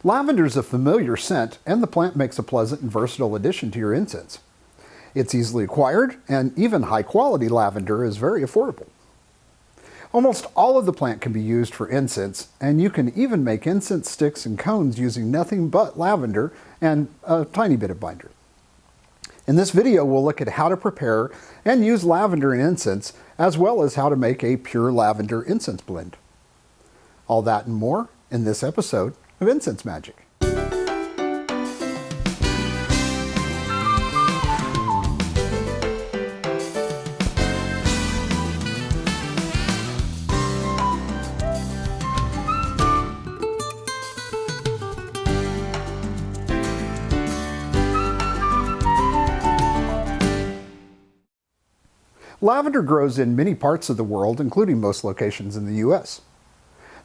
Lavender is a familiar scent, and the plant makes a pleasant and versatile addition to your incense. It's easily acquired, and even high-quality lavender is very affordable. Almost all of the plant can be used for incense, and you can even make incense sticks and cones using nothing but lavender and a tiny bit of binder. In this video, we'll look at how to prepare and use lavender in incense, as well as how to make a pure lavender incense blend. All that and more in this episode of Incense Magic. Lavender grows in many parts of the world, including most locations in the U.S.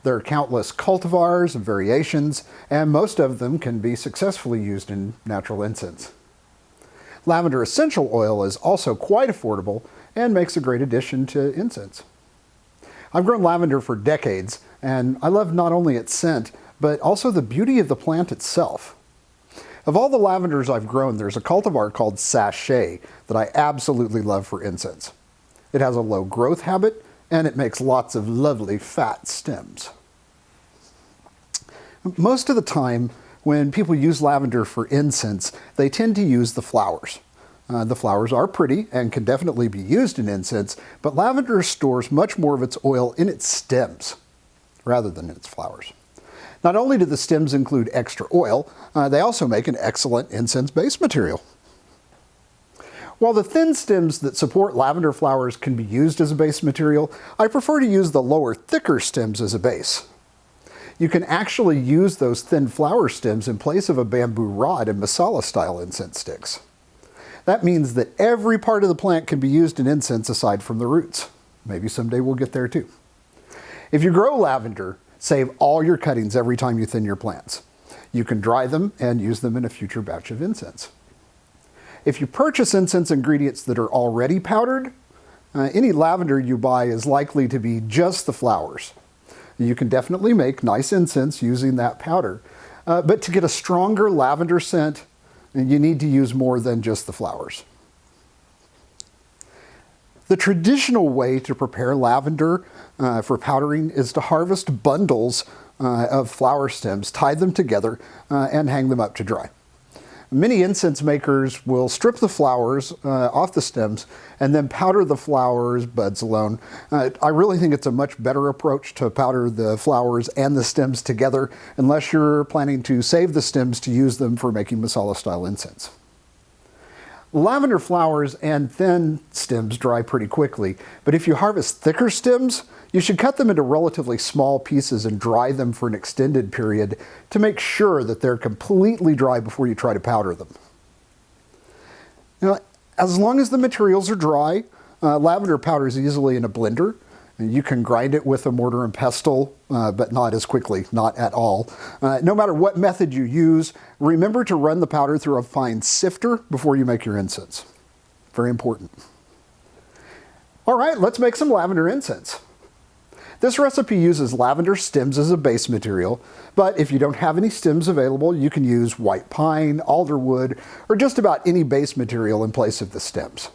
There are countless cultivars and variations, and most of them can be successfully used in natural incense. Lavender essential oil is also quite affordable and makes a great addition to incense. I've grown lavender for decades, and I love not only its scent, but also the beauty of the plant itself. Of all the lavenders I've grown, there's a cultivar called Sachet that I absolutely love for incense. It has a low growth habit, and it makes lots of lovely fat stems. Most of the time, when people use lavender for incense, they tend to use the flowers. The flowers are pretty and can definitely be used in incense, but lavender stores much more of its oil in its stems rather than in its flowers. Not only do the stems include extra oil, they also make an excellent incense base material. While the thin stems that support lavender flowers can be used as a base material, I prefer to use the lower, thicker stems as a base. You can actually use those thin flower stems in place of a bamboo rod in masala-style incense sticks. That means that every part of the plant can be used in incense aside from the roots. Maybe someday we'll get there too. If you grow lavender, save all your cuttings every time you thin your plants. You can dry them and use them in a future batch of incense. If you purchase incense ingredients that are already powdered, any lavender you buy is likely to be just the flowers. You can definitely make nice incense using that powder, but to get a stronger lavender scent, you need to use more than just the flowers. The traditional way to prepare lavender for powdering is to harvest bundles of flower stems, tie them together, and hang them up to dry. Many incense makers will strip the flowers off the stems and then powder the flowers buds alone. I really think it's a much better approach to powder the flowers and the stems together, unless you're planning to save the stems to use them for making masala-style incense. Lavender flowers and thin stems dry pretty quickly, but if you harvest thicker stems, you should cut them into relatively small pieces and dry them for an extended period to make sure that they're completely dry before you try to powder them. Now, as long as the materials are dry, lavender powders easily in a blender. You can grind it with a mortar and pestle, but not as quickly, not at all. No matter what method you use, remember to run the powder through a fine sifter before you make your incense. Very important. All right, let's make some lavender incense. This recipe uses lavender stems as a base material, but if you don't have any stems available, you can use white pine, alderwood, or just about any base material in place of the stems.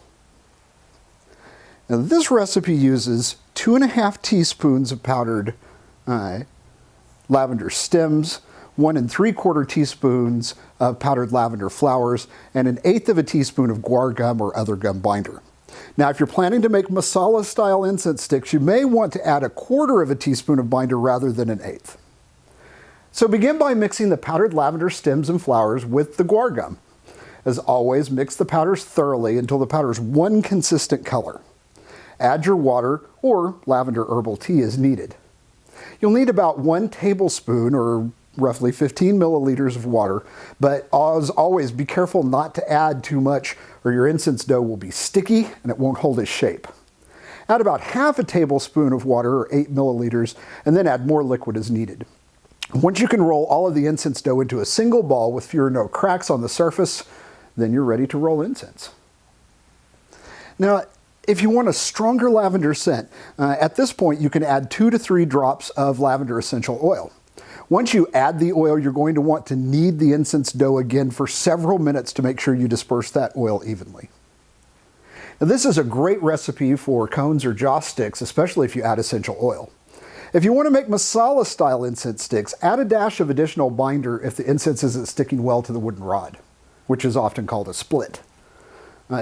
Now, this recipe uses 2½ teaspoons of powdered lavender stems, 1 3/4 teaspoons of powdered lavender flowers, and 1/8 teaspoon of guar gum or other gum binder. Now, if you're planning to make masala-style incense sticks, you may want to add 1/4 teaspoon of binder rather than 1/8. So begin by mixing the powdered lavender stems and flowers with the guar gum. As always, mix the powders thoroughly until the powder is one consistent color. Add your water or lavender herbal tea as needed. You'll need about 1 tablespoon or roughly 15 milliliters of water, but as always, be careful not to add too much or your incense dough will be sticky and it won't hold its shape. Add about 1/2 tablespoon of water or 8 milliliters and then add more liquid as needed. Once you can roll all of the incense dough into a single ball with fewer or no cracks on the surface, then you're ready to roll incense. Now, if you want a stronger lavender scent, at this point you can add 2 to 3 drops of lavender essential oil. Once you add the oil, you're going to want to knead the incense dough again for several minutes to make sure you disperse that oil evenly. Now, this is a great recipe for cones or joss sticks, especially if you add essential oil. If you want to make masala-style incense sticks, add a dash of additional binder if the incense isn't sticking well to the wooden rod, which is often called a split.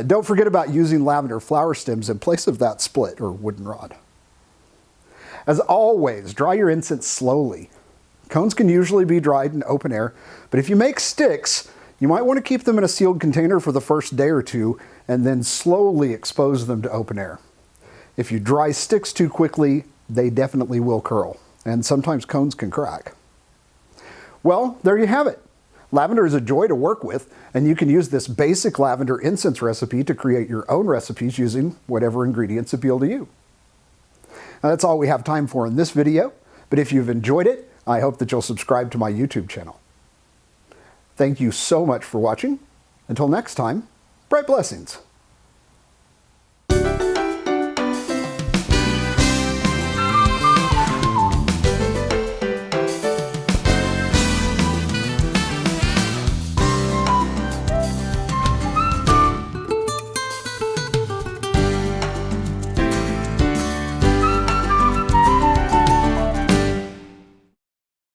Don't forget about using lavender flower stems in place of that split or wooden rod. As always, dry your incense slowly. Cones can usually be dried in open air, but if you make sticks, you might want to keep them in a sealed container for the first day or two and then slowly expose them to open air. If you dry sticks too quickly, they definitely will curl, and sometimes cones can crack. Well, there you have it. Lavender is a joy to work with, and you can use this basic lavender incense recipe to create your own recipes using whatever ingredients appeal to you. Now, that's all we have time for in this video, but if you've enjoyed it, I hope that you'll subscribe to my YouTube channel. Thank you so much for watching. Until next time, bright blessings.